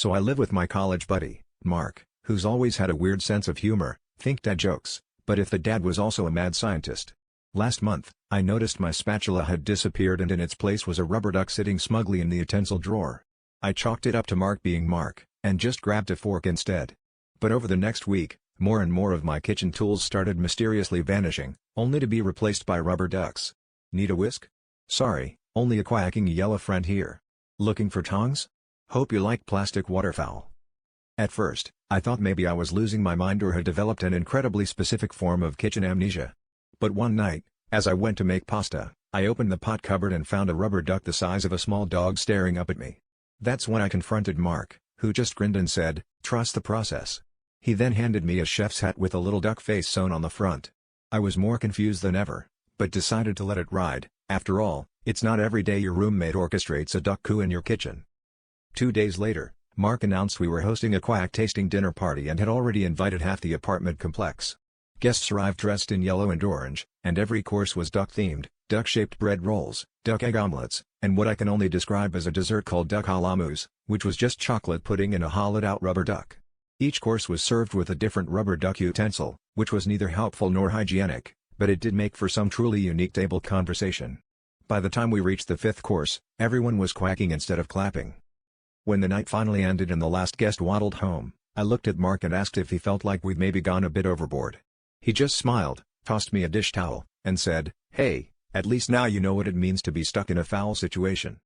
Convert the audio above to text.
So I live with my college buddy, Mark, who's always had a weird sense of humor, think dad jokes, but if the dad was also a mad scientist. Last month, I noticed my spatula had disappeared and in its place was a rubber duck sitting smugly in the utensil drawer. I chalked it up to Mark being Mark, and just grabbed a fork instead. But over the next week, more and more of my kitchen tools started mysteriously vanishing, only to be replaced by rubber ducks. Need a whisk? Sorry, only a quacking yellow friend here. Looking for tongs? Hope you like plastic waterfowl. At first, I thought maybe I was losing my mind or had developed an incredibly specific form of kitchen amnesia. But one night, as I went to make pasta, I opened the pot cupboard and found a rubber duck the size of a small dog staring up at me. That's when I confronted Mark, who just grinned and said, "Trust the process." He then handed me a chef's hat with a little duck face sewn on the front. I was more confused than ever, but decided to let it ride. After all, it's not every day your roommate orchestrates a duck coup in your kitchen. 2 days later, Mark announced we were hosting a quack-tasting dinner party and had already invited half the apartment complex. Guests arrived dressed in yellow and orange, and every course was duck-themed: duck-shaped bread rolls, duck egg omelets, and what I can only describe as a dessert called duck à la mousse, which was just chocolate pudding in a hollowed-out rubber duck. Each course was served with a different rubber duck utensil, which was neither helpful nor hygienic, but it did make for some truly unique table conversation. By the time we reached the 5th course, everyone was quacking instead of clapping. When the night finally ended and the last guest waddled home, I looked at Mark and asked if he felt like we'd maybe gone a bit overboard. He just smiled, tossed me a dish towel, and said, "Hey, at least now you know what it means to be stuck in a foul situation."